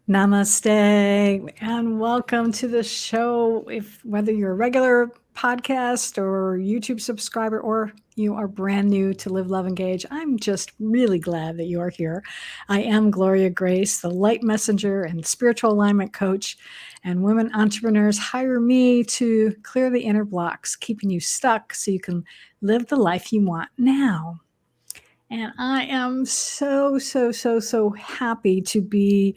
Namaste and welcome to the show. If whether you're a regular podcast or YouTube subscriber or you are brand new to Live, Love, Engage, I'm just really glad that you are here. I am Gloria Grace, the light messenger and spiritual alignment coach, and women entrepreneurs hire me to clear the inner blocks, keeping you stuck so you can live the life you want now. And I am so happy to be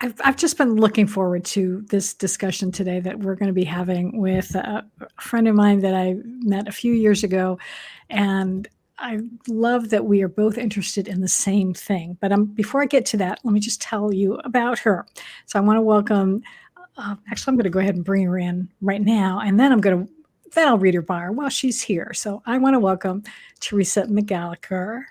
I've just been looking forward to this discussion today that we're going to be having with a friend of mine that I met a few years ago. And I love that we are both interested in the same thing. But before I get to that, let me just tell you about her. So I want to welcome, actually, I'm going to go ahead and bring her in right now. And then then I'll read her bio while she's here. So I want to welcome Theresa McGallagher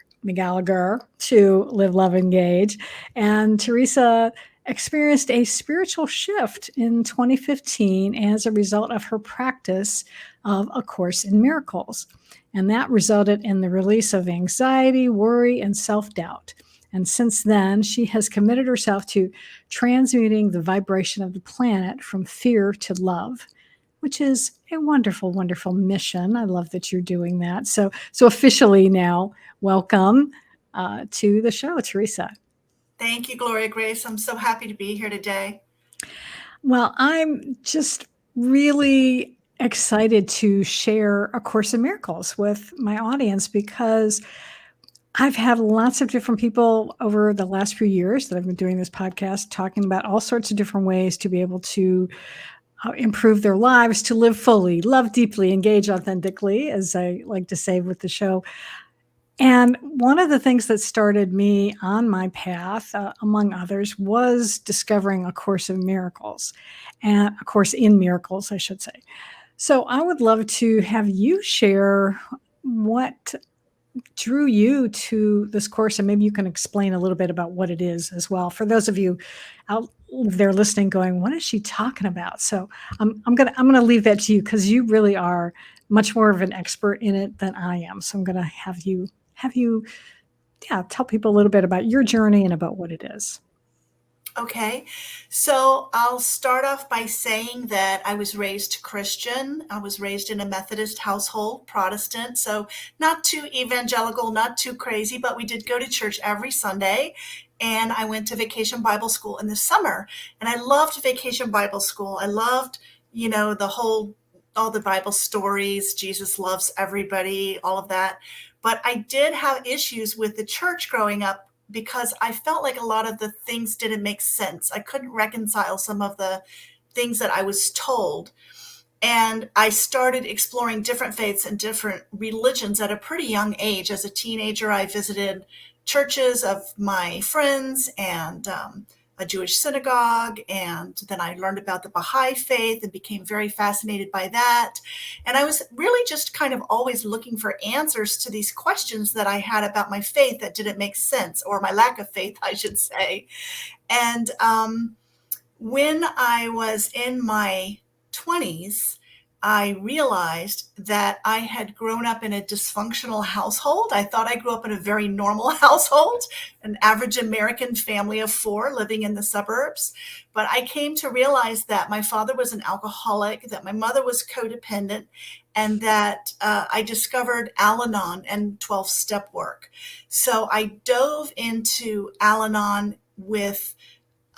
to Live, Love, Engage. And Teresa experienced a spiritual shift in 2015 as a result of her practice of A Course in Miracles. And that resulted in the release of anxiety, worry, and self-doubt. And since then, she has committed herself to transmuting the vibration of the planet from fear to love, which is a wonderful, wonderful mission. I love that you're doing that. So officially now, welcome to the show, Teresa. Thank you, Gloria Grace. I'm so happy to be here today. Well, I'm just really excited to share A Course in Miracles with my audience because I've had lots of different people over the last few years that I've been doing this podcast talking about all sorts of different ways to be able to improve their lives, to live fully, love deeply, engage authentically, as I like to say with the show. And one of the things that started me on my path, among others, was discovering A Course in Miracles, and A Course in Miracles, I should say. So I would love to have you share what drew you to this course, and maybe you can explain a little bit about what it is as well. For those of you out there listening, going, "What is she talking about?" So I'm gonna leave that to you because you really are much more of an expert in it than I am. So I'm gonna have you tell people a little bit about your journey and about what it is. Okay, so I'll start off by saying that I was raised Christian. I was raised in a Methodist household, Protestant, so not too evangelical, not too crazy, but we did go to church every Sunday. And I went to Vacation Bible School in the summer, and I loved Vacation Bible School. I loved, all the Bible stories, Jesus loves everybody, all of that. But I did have issues with the church growing up because I felt like a lot of the things didn't make sense. I couldn't reconcile some of the things that I was told. And I started exploring different faiths and different religions at a pretty young age. As a teenager, I visited churches of my friends and a Jewish synagogue. And then I learned about the Baha'i faith and became very fascinated by that. And I was really just kind of always looking for answers to these questions that I had about my faith that didn't make sense, or my lack of faith, I should say. And when I was in my 20s, I realized that I had grown up in a dysfunctional household. I thought I grew up in a very normal household, an average American family of 4 living in the suburbs. But I came to realize that my father was an alcoholic, that my mother was codependent, and that I discovered Al-Anon and 12-step work. So I dove into Al-Anon with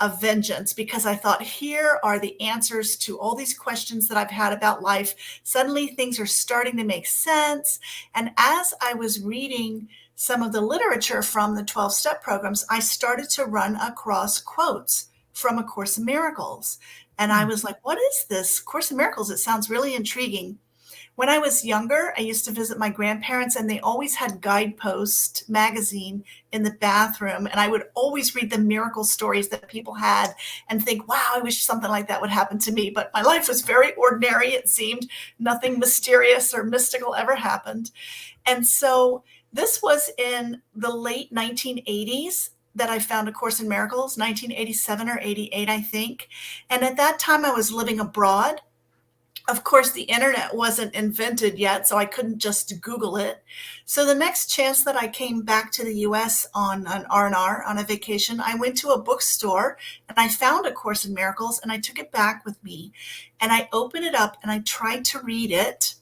a vengeance because I thought, here are the answers to all these questions that I've had about life. Suddenly things are starting to make sense. And as I was reading some of the literature from the 12-step programs, I started to run across quotes from A Course in Miracles. And I was like, what is this Course in Miracles? It sounds really intriguing. When I was younger, I used to visit my grandparents, and they always had Guidepost magazine in the bathroom. And I would always read the miracle stories that people had and think, wow, I wish something like that would happen to me. But my life was very ordinary. It seemed nothing mysterious or mystical ever happened. And so this was in the late 1980s that I found A Course in Miracles, 1987 or 88, I think. And at that time I was living abroad. Of course, the internet wasn't invented yet, so I couldn't just Google it. So the next chance that I came back to the US on an R&R, on a vacation, I went to a bookstore and I found A Course in Miracles and I took it back with me. And I opened it up and I tried to read it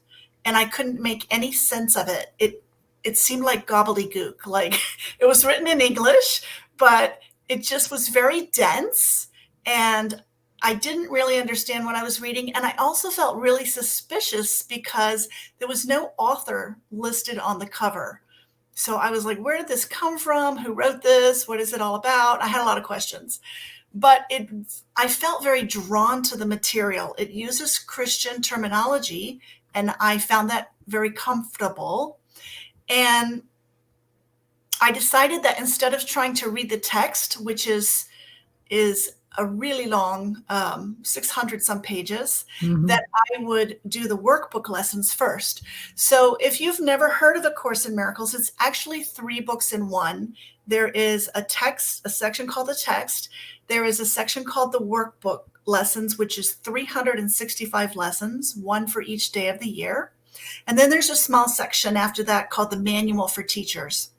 and I couldn't make any sense of it. It seemed like gobbledygook. Like it was written in English, but it just was very dense, and I didn't really understand what I was reading. And I also felt really suspicious because there was no author listed on the cover. So I was like, where did this come from? Who wrote this? What is it all about? I had a lot of questions. But I felt very drawn to the material. It uses Christian terminology, and I found that very comfortable. And I decided that instead of trying to read the text, which is a really long, 600 some pages, that I would do the workbook lessons first. So if you've never heard of the Course in Miracles, it's actually 3 books in one. There is a section called the text. There is a section called the workbook lessons, which is 365 lessons, one for each day of the year. And then there's a small section after that called the manual for teachers.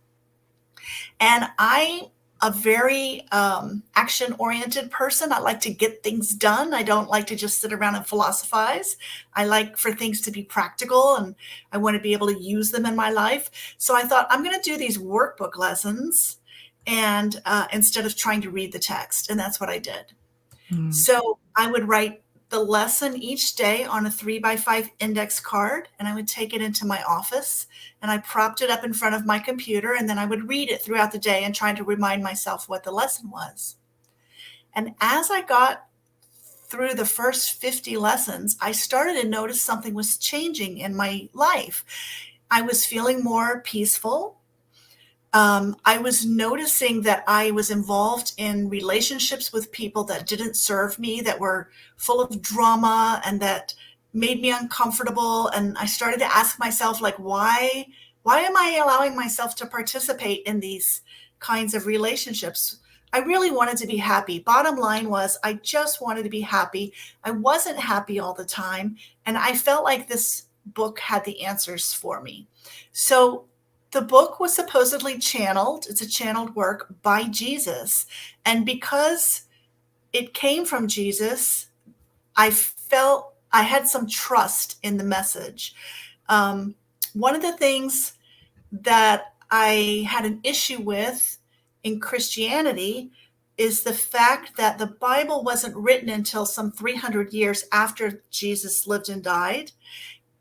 And I'm a very action-oriented person. I like to get things done. I don't like to just sit around and philosophize. I like for things to be practical, and I want to be able to use them in my life. So I thought, I'm going to do these workbook lessons and instead of trying to read the text. And that's what I did. So I would write the lesson each day on a 3x5 index card, and I would take it into my office and I propped it up in front of my computer, and then I would read it throughout the day and try to remind myself what the lesson was. And as I got through the first 50 lessons, I started to notice something was changing in my life. I was feeling more peaceful. I was noticing that I was involved in relationships with people that didn't serve me, that were full of drama and that made me uncomfortable. And I started to ask myself, like, why am I allowing myself to participate in these kinds of relationships? I really wanted to be happy. Bottom line was, I just wanted to be happy. I wasn't happy all the time. And I felt like this book had the answers for me. So the book was supposedly channeled. It's a channeled work by Jesus. And because it came from Jesus, I felt I had some trust in the message. One of the things that I had an issue with in Christianity is the fact that the Bible wasn't written until some 300 years after Jesus lived and died.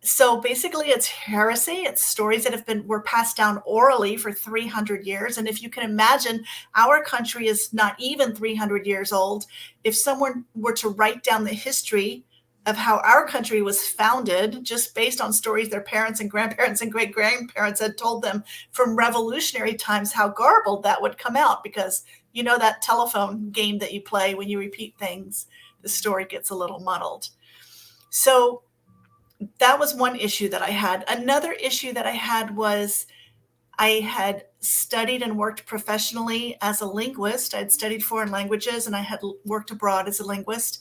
So basically it's heresy. It's stories that were passed down orally for 300 years. And if you can imagine, our country is not even 300 years old. If someone were to write down the history of how our country was founded, just based on stories their parents and grandparents and great-grandparents had told them from revolutionary times, how garbled that would come out. Because you know that telephone game that you play when you repeat things, the story gets a little muddled. So that was one issue that I had. Another issue that I had was I had studied and worked professionally as a linguist. I'd studied foreign languages and I had worked abroad as a linguist.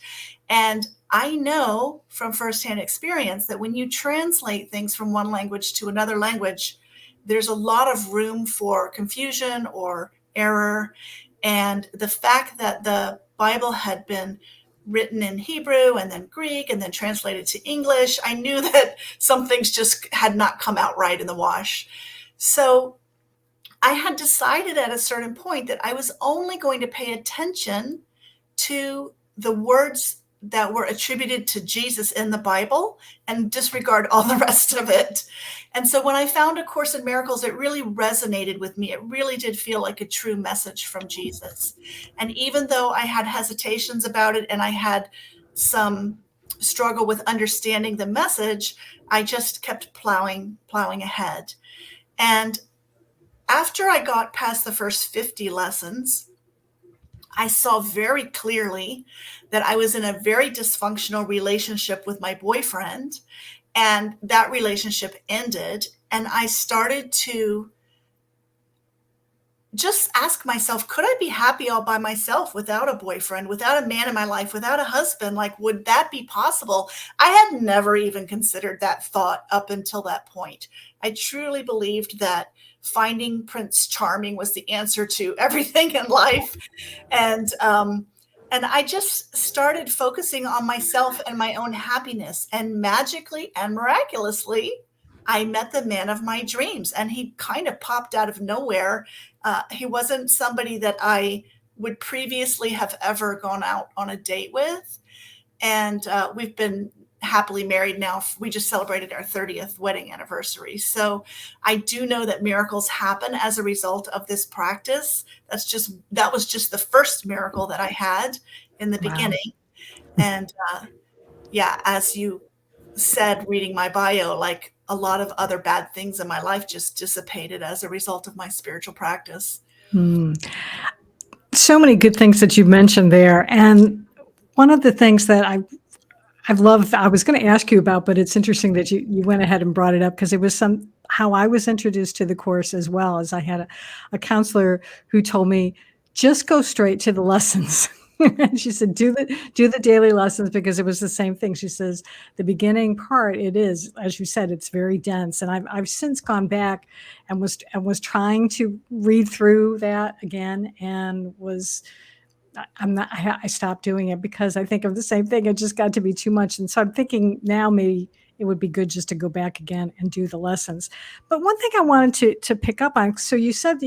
And I know from firsthand experience that when you translate things from one language to another language, there's a lot of room for confusion or error. And the fact that the Bible had been written in Hebrew and then Greek and then translated to English, I knew that some things just had not come out right in the wash. So I had decided at a certain point that I was only going to pay attention to the words that were attributed to Jesus in the Bible and disregard all the rest of it. And so when I found A Course in Miracles, it really resonated with me. It really did feel like a true message from Jesus. And even though I had hesitations about it and I had some struggle with understanding the message, I just kept plowing ahead. And after I got past the first 50 lessons, I saw very clearly that I was in a very dysfunctional relationship with my boyfriend, and that relationship ended. And I started to just ask myself, could I be happy all by myself without a boyfriend, without a man in my life, without a husband? Like, would that be possible? I had never even considered that thought up until that point. I truly believed that finding Prince Charming was the answer to everything in life. And I just started focusing on myself and my own happiness. And magically and miraculously, I met the man of my dreams, and he kind of popped out of nowhere. He wasn't somebody that I would previously have ever gone out on a date with. And we've been happily married now. We just celebrated our 30th wedding anniversary. So I do know that miracles happen as a result of this practice. That was just the first miracle that I had in the Wow. beginning. And yeah, as you said, reading my bio, like a lot of other bad things in my life just dissipated as a result of my spiritual practice. So many good things that you mentioned there. And one of the things that I've loved, I was going to ask you about, but it's interesting that you went ahead and brought it up, because it was how I was introduced to the course, as well as I had a counselor who told me, just go straight to the lessons. And she said, do the daily lessons, because it was the same thing. She says, the beginning part, it is, as you said, it's very dense. And I've since gone back and was trying to read through that again, and I stopped doing it because I think of the same thing. It just got to be too much. And so I'm thinking now maybe it would be good just to go back again and do the lessons. But one thing I wanted to pick up on, so you said that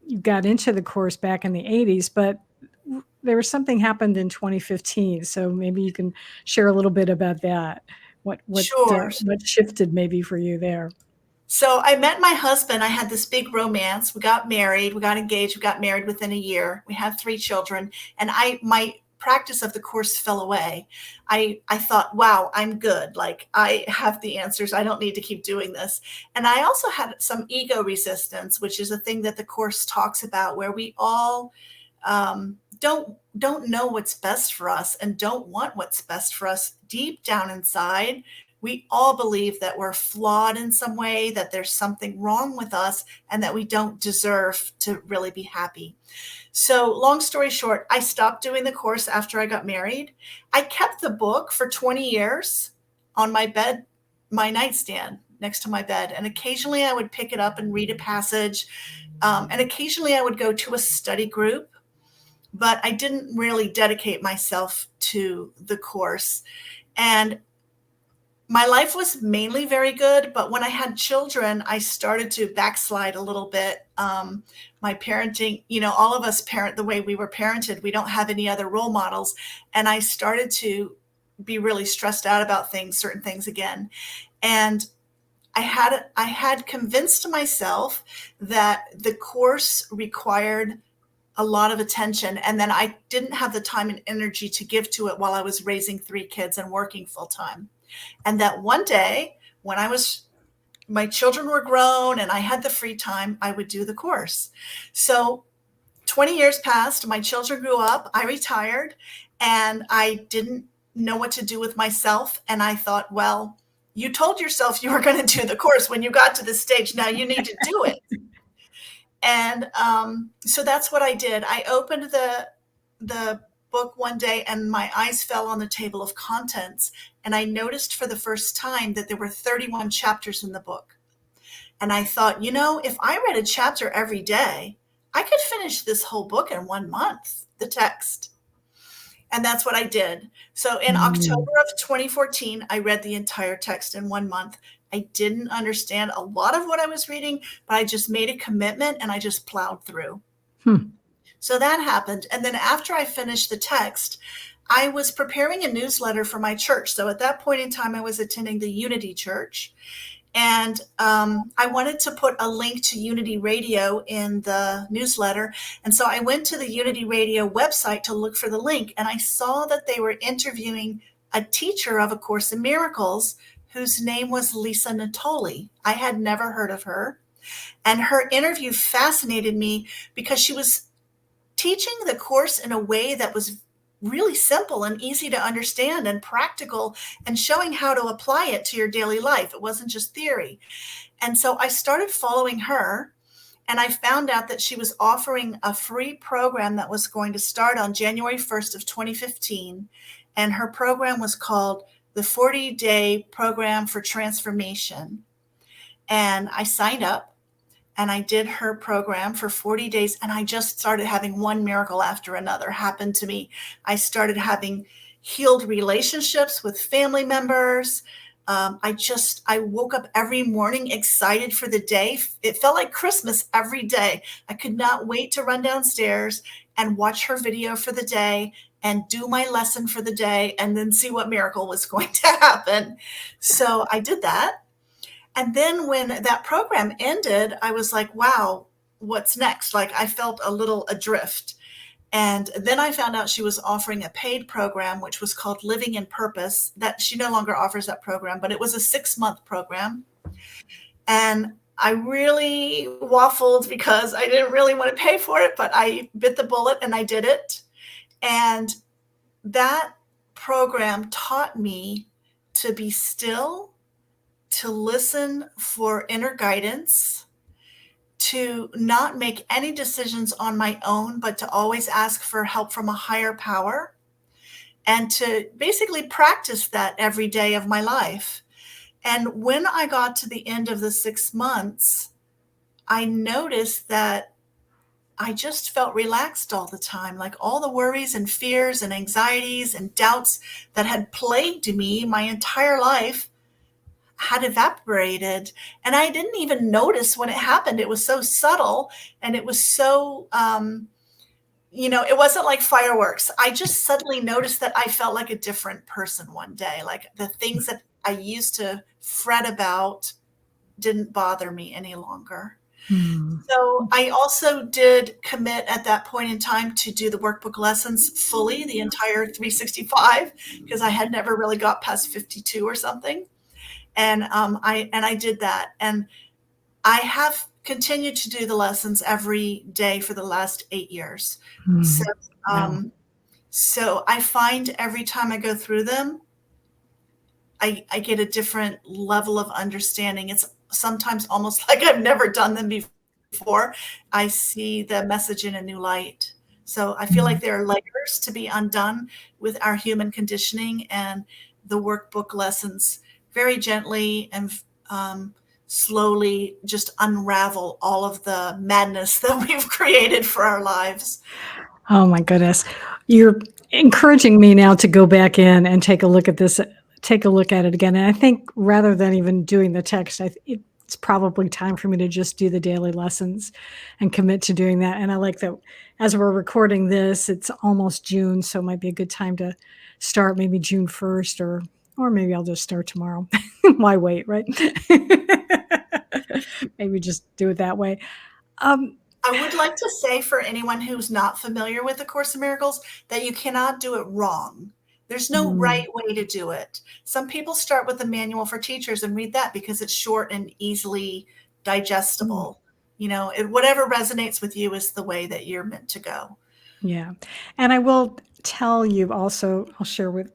you got into the course back in the 80s, but there was something happened in 2015. So maybe you can share a little bit about that. What Sure. shifted maybe for you there? So I met my husband. I had this big romance. We got married, we got engaged, we got married within a year. We had 3 children, and my practice of the course fell away. I thought, wow, I'm good. Like, I have the answers. I don't need to keep doing this. And I also had some ego resistance, which is a thing that the course talks about, where we all don't know what's best for us and don't want what's best for us deep down inside. We all believe that we're flawed in some way, that there's something wrong with us, and that we don't deserve to really be happy. So, long story short, I stopped doing the course after I got married. I kept the book for 20 years on my bed, my nightstand next to my bed. And occasionally I would pick it up and read a passage. And occasionally I would go to a study group, but I didn't really dedicate myself to the course. And my life was mainly very good, but when I had children, I started to backslide a little bit. My parenting, all of us parent the way we were parented. We don't have any other role models. And I started to be really stressed out about certain things again. And I had convinced myself that the course required a lot of attention, and then I didn't have the time and energy to give to it while I was raising 3 kids and working full time. And that one day, when my children were grown and I had the free time, I would do the course. So 20 years passed, my children grew up, I retired, and I didn't know what to do with myself. And I thought, well, you told yourself you were going to do the course when you got to this stage. Now you need to do it. And so that's what I did. I opened the book one day, and my eyes fell on the table of contents, and I noticed for the first time that there were 31 chapters in the book. And I thought, if I read a chapter every day, I could finish this whole book in 1 month, the text. And that's what I did. So in October of 2014, I read the entire text in 1 month. I didn't understand a lot of what I was reading, but I just made a commitment and I just plowed through. So that happened. And then after I finished the text, I was preparing a newsletter for my church. So at that point in time, I was attending the Unity Church. And I wanted to put a link to Unity Radio in the newsletter. And so I went to the Unity Radio website to look for the link. And I saw that they were interviewing a teacher of A Course in Miracles whose name was Lisa Natoli. I had never heard of her. And her interview fascinated me because she was teaching the course in a way that was really simple and easy to understand and practical, and showing how to apply it to your daily life. It wasn't just theory. And so I started following her, and I found out that she was offering a free program that was going to start on January 1st of 2015. And her program was called the 40-Day Program for Transformation. And I signed up and I did her program for 40 days. And I just started having one miracle after another happen to me. I started having healed relationships with family members. I woke up every morning excited for the day. It felt like Christmas every day. I could not wait to run downstairs and watch her video for the day and do my lesson for the day and then see what miracle was going to happen. So I did that. And then when that program ended, I was like, wow, what's next? Like, I felt a little adrift. And then I found out she was offering a paid program, which was called Living in Purpose. That she no longer offers that program, but it was a 6-month program. And I really waffled because I didn't really want to pay for it, but I bit the bullet and I did it. And that program taught me to be still, to listen for inner guidance, to not make any decisions on my own, but to always ask for help from a higher power, and to basically practice that every day of my life. And when I got to the end of the 6 months, I noticed that I just felt relaxed all the time. Like all the worries and fears and anxieties and doubts that had plagued me my entire life had evaporated, and I didn't even notice when it happened. It was so subtle, and it was so, it wasn't like fireworks. I just suddenly noticed that I felt like a different person one day. Like the things that I used to fret about didn't bother me any longer. So I also did commit at that point in time to do the workbook lessons fully, the entire 365, because I had never really got past 52 or something. And I did that, and I have continued to do the lessons every day for the last 8 years. So, Wow. so I find every time I go through them, I get a different level of understanding. It's sometimes almost like I've never done them before. I see the message in a new light. So I feel like there are layers to be undone with our human conditioning, and the workbook lessons very gently and slowly just unravel all of the madness that we've created for our lives. Oh my goodness. You're encouraging me now to go back in and take a look at this, take a look at it again. And I think rather than even doing the text, it's probably time for me to just do the daily lessons and commit to doing that. And I like that as we're recording this, it's almost June, so it might be a good time to start maybe June 1st, or maybe I'll just start tomorrow. Why wait, right? Maybe just do it that way. I would like to say for anyone who's not familiar with A Course in Miracles that you cannot do it wrong. There's no right way to do it. Some people start with the manual for teachers and read that because it's short and easily digestible. Whatever resonates with you is the way that you're meant to go. Yeah. And I will tell you also, I'll share with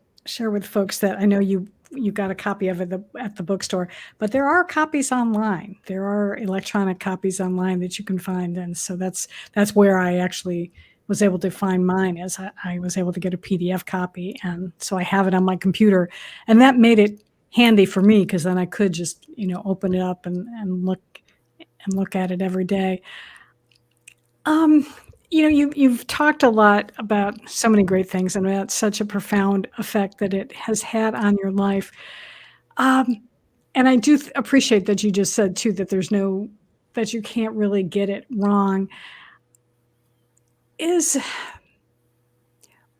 folks that I know you got a copy of it at the bookstore, but there are copies online. There are electronic copies online that you can find. And so that's where I actually was able to find mine, as I was able to get a PDF copy. And so I have it on my computer, and that made it handy for me, because then I could just, open it up and look at it every day. You've talked a lot about so many great things and about such a profound effect that it has had on your life. And I do appreciate that you just said too that that you can't really get it wrong.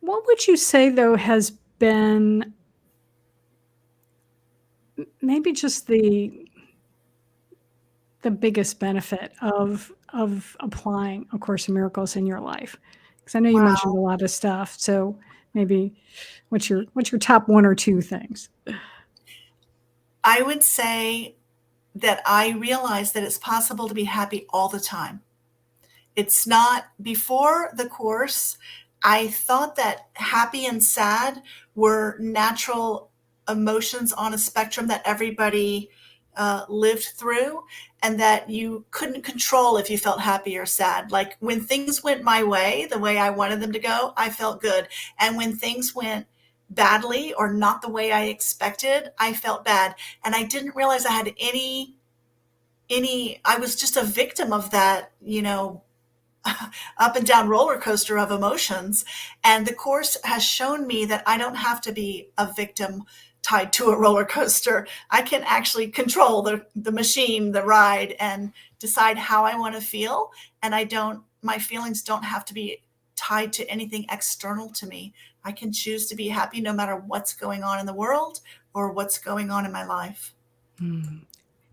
What would you say though has been maybe just the biggest benefit of applying A Course in Miracles in your life? Because I know you mentioned a Wow. lot of stuff. So maybe what's your top 1 or 2 things? I would say that I realized that it's possible to be happy all the time. It's not before the course. I thought that happy and sad were natural emotions on a spectrum that everybody lived through, and that you couldn't control if you felt happy or sad. Like when things went my way, the way I wanted them to go, I felt good. And when things went badly or not the way I expected, I felt bad. And I didn't realize I had I was just a victim of that, up and down roller coaster of emotions. And the course has shown me that I don't have to be a victim tied to a roller coaster. I can actually control the machine, the ride, and decide how I want to feel. And my feelings don't have to be tied to anything external to me. I can choose to be happy no matter what's going on in the world or what's going on in my life. Mm.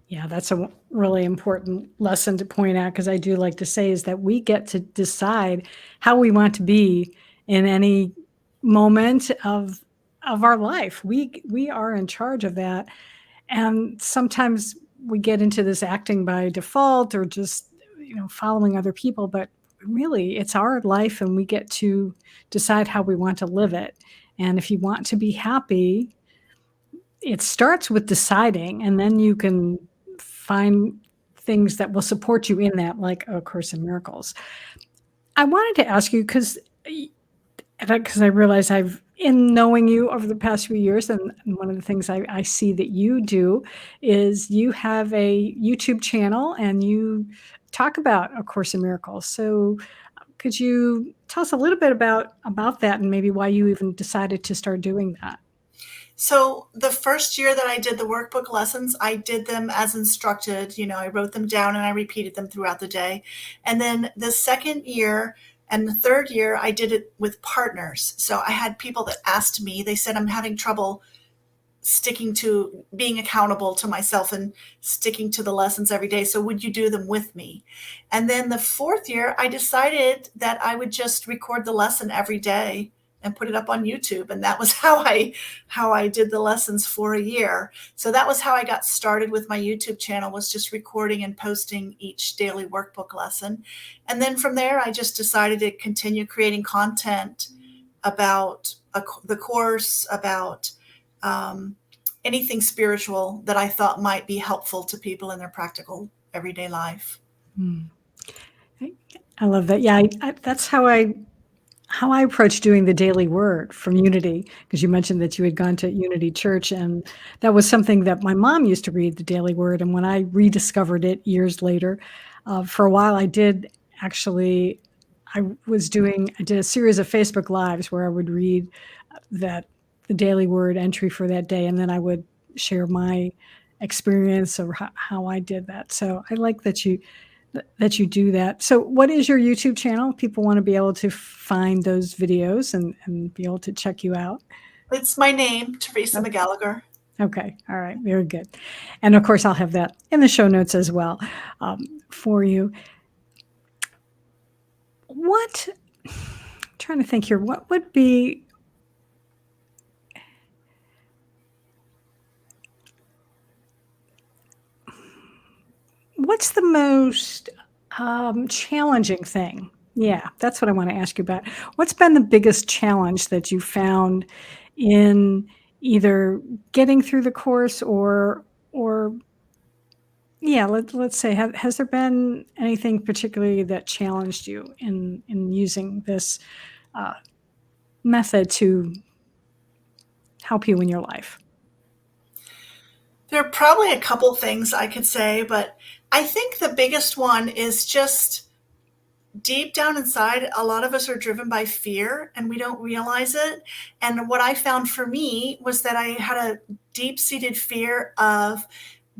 Yeah, that's a really important lesson to point out, because I do like to say is that we get to decide how we want to be in any moment of our life. We are in charge of that. And sometimes we get into this acting by default or just, following other people, but really it's our life and we get to decide how we want to live it. And if you want to be happy, it starts with deciding, and then you can find things that will support you in that, like A Course in Miracles. I wanted to ask you because I realize in knowing you over the past few years, and one of the things I see that you do is you have a YouTube channel and you talk about A Course in Miracles. So could you tell us a little bit about that and maybe why you even decided to start doing that? So the first year that I did the workbook lessons, I did them as instructed. I wrote them down and I repeated them throughout the day. And then the second year and the third year, I did it with partners. So I had people that asked me, they said, I'm having trouble sticking to being accountable to myself and sticking to the lessons every day. So would you do them with me? And then the fourth year, I decided that I would just record the lesson every day and put it up on YouTube. And that was how I did the lessons for a year. So that was how I got started with my YouTube channel, was just recording and posting each daily workbook lesson. And then from there, I just decided to continue creating content about the course, about anything spiritual that I thought might be helpful to people in their practical everyday life. Mm. I love that. Yeah, that's how I approach doing the daily word from Unity, because you mentioned that you had gone to Unity Church, and that was something that my mom used to read, the daily word. And when I rediscovered it years later, for a while I did actually, I did a series of Facebook Lives where I would read the daily word entry for that day, and then I would share my experience of how I did that. So I like that you do that. So what is your YouTube channel? People want to be able to find those videos and be able to check you out. It's my name, Theresa Oh, McGallagher. okay. All right. Very good. And of course, I'll have that in the show notes as well for you. I'm trying to think here, what would be, what's the most challenging thing? Yeah, that's what I want to ask you about. What's been the biggest challenge that you found in either getting through the course or yeah, let's say, has there been anything particularly that challenged you in using this uh, method to help you in your life? There are probably a couple things I could say, but I think the biggest one is just deep down inside, a lot of us are driven by fear and we don't realize it. And what I found for me was that I had a deep seated fear of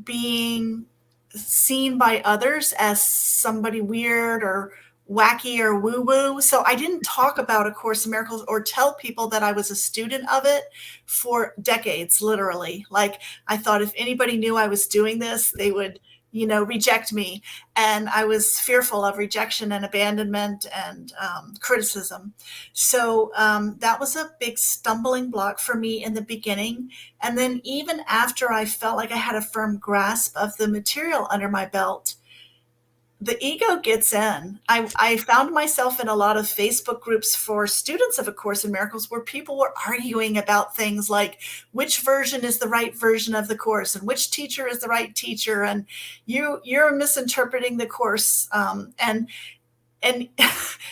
being seen by others as somebody weird or wacky or woo woo. So I didn't talk about A Course in Miracles or tell people that I was a student of it for decades, literally. Like I thought if anybody knew I was doing this, they would, reject me. And I was fearful of rejection and abandonment and criticism. So that was a big stumbling block for me in the beginning. And then even after I felt like I had a firm grasp of the material under my belt, the ego gets in. I found myself in a lot of Facebook groups for students of A Course in Miracles where people were arguing about things like which version is the right version of the course and which teacher is the right teacher, and you're misinterpreting the course. And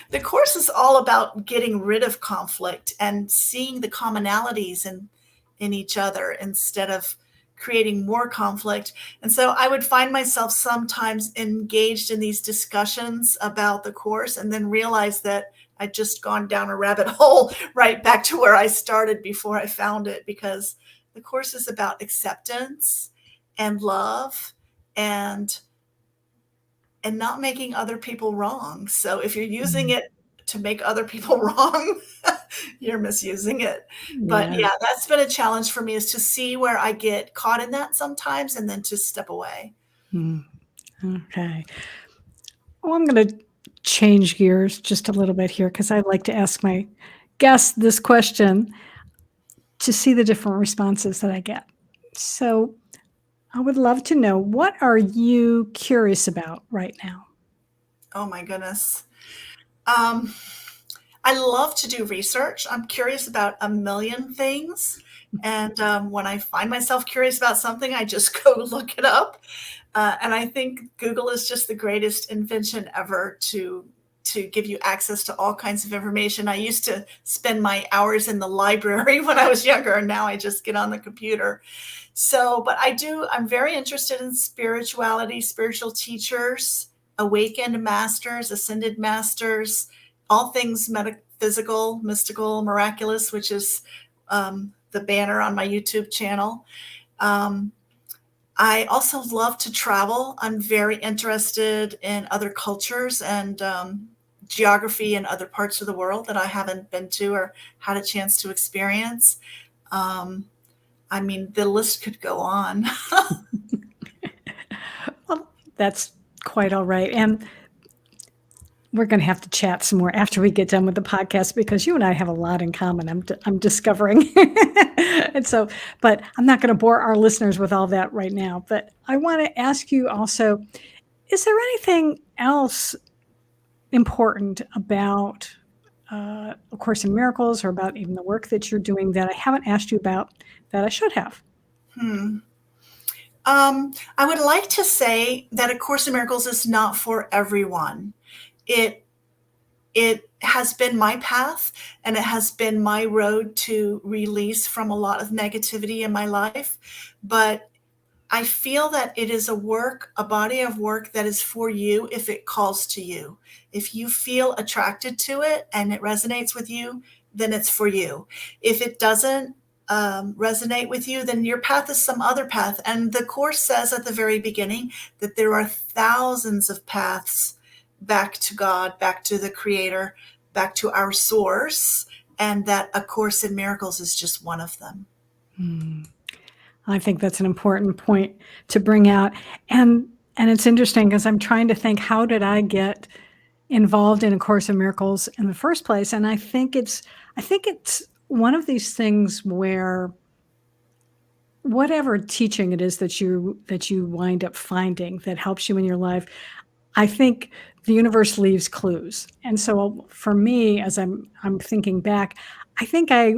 the course is all about getting rid of conflict and seeing the commonalities in each other instead of creating more conflict. And so I would find myself sometimes engaged in these discussions about the course and then realize that I'd just gone down a rabbit hole right back to where I started before I found it, because the course is about acceptance and love and not making other people wrong. So if you're using it to make other people wrong, you're misusing it. But yeah, that's been a challenge for me, is to see where I get caught in that sometimes and then to step away. Okay. Well, I'm going to change gears just a little bit here, because I like to ask my guests this question to see the different responses that I get. So I would love to know, what are you curious about right now? Oh my goodness. I love to do research. I'm curious about a million things. And when I find myself curious about something, I just go look it up. And I think Google is just the greatest invention ever to give you access to all kinds of information. I used to spend my hours in the library when I was younger, and now I just get on the computer. So, but I'm very interested in spirituality, spiritual teachers, awakened masters, ascended masters, all things metaphysical, mystical, miraculous, which is the banner on my YouTube channel. I also love to travel. I'm very interested in other cultures and geography in other parts of the world that I haven't been to or had a chance to experience. I mean, the list could go on. Well, that's quite all right. And we're going to have to chat some more after we get done with the podcast, because you and I have a lot in common. I'm discovering. And so, but I'm not going to bore our listeners with all that right now. But I want to ask you also, is there anything else important about A Course in Miracles, or about even the work that you're doing, that I haven't asked you about that I should have? I would like to say that A Course in Miracles is not for everyone. It has been my path, and it has been my road to release from a lot of negativity in my life. But I feel that it is a body of work that is for you if it calls to you. If you feel attracted to it and it resonates with you, then it's for you. If it doesn't resonate with you, then your path is some other path. And the Course says at the very beginning that there are thousands of paths back to God, back to the Creator, back to our source, and that A Course in Miracles is just one of them. I think that's an important point to bring out. And it's interesting, because I'm trying to think, how did I get involved in A Course in Miracles in the first place? And I think it's one of these things where whatever teaching it is that you wind up finding that helps you in your life, I think the universe leaves clues. And so for me, as I'm thinking back, I think I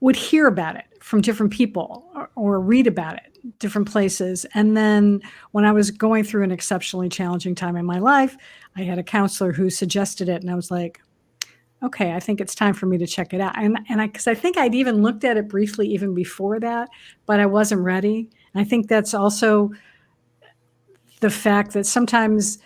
would hear about it from different people, or read about it different places. And then when I was going through an exceptionally challenging time in my life, I had a counselor who suggested it, and I was like, okay, I think it's time for me to check it out. And because I think I'd even looked at it briefly even before that, but I wasn't ready. And I think that's also the fact that sometimes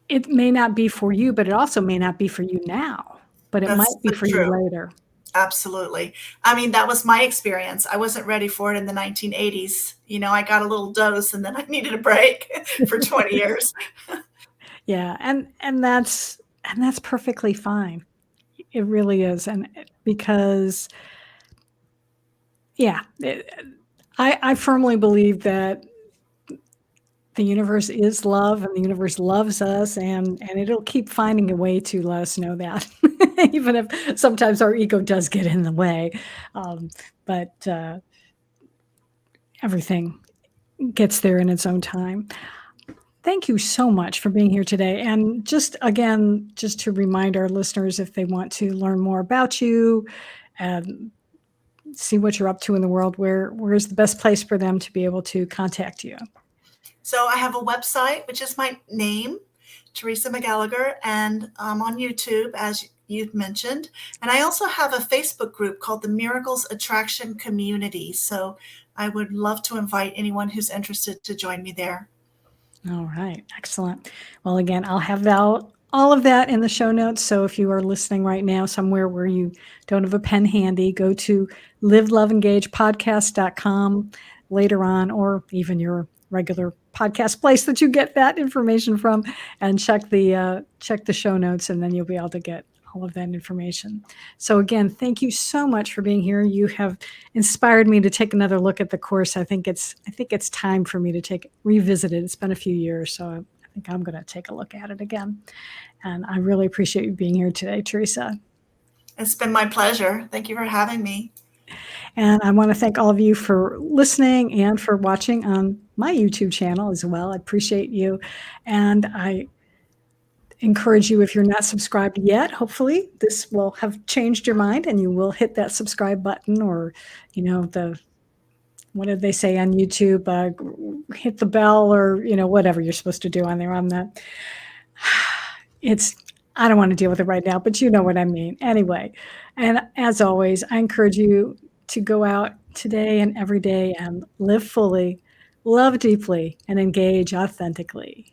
it may not be for you, but it also may not be for you now, but it might be for you later. Absolutely. I mean, that was my experience. I wasn't ready for it in the 1980s. I got a little dose, and then I needed a break for 20 years. Yeah. And that's perfectly fine. It really is. And because, yeah, I firmly believe that the universe is love, and the universe loves us, and it'll keep finding a way to let us know that, even if sometimes our ego does get in the way. But everything gets there in its own time. Thank you so much for being here today. And just again, just to remind our listeners, if they want to learn more about you and see what you're up to in the world, where's the best place for them to be able to contact you? So I have a website, which is my name, Theresa McGallagher, and I'm on YouTube, as you've mentioned. And I also have a Facebook group called the Miracles Attraction Community. So I would love to invite anyone who's interested to join me there. All right, excellent. Well, again, I'll have all of that in the show notes. So if you are listening right now somewhere where you don't have a pen handy, go to liveloveengagepodcast.com later on, or even your regular podcast place that you get that information from, and check the show notes, and then you'll be able to get all of that information. So again, thank you so much for being here. You have inspired me to take another look at the course. I think it's time for me to revisit it. It's been a few years, so I think I'm going to take a look at it again. And I really appreciate you being here today, Teresa. It's been my pleasure. Thank you for having me. And I want to thank all of you for listening and for watching on my YouTube channel as well. I appreciate you. And I encourage you, if you're not subscribed yet, hopefully this will have changed your mind and you will hit that subscribe button, or, what did they say on YouTube? Hit the bell, or, whatever you're supposed to do on there. I don't want to deal with it right now, but you know what I mean. Anyway, and as always, I encourage you to go out today and every day and live fully, love deeply, and engage authentically.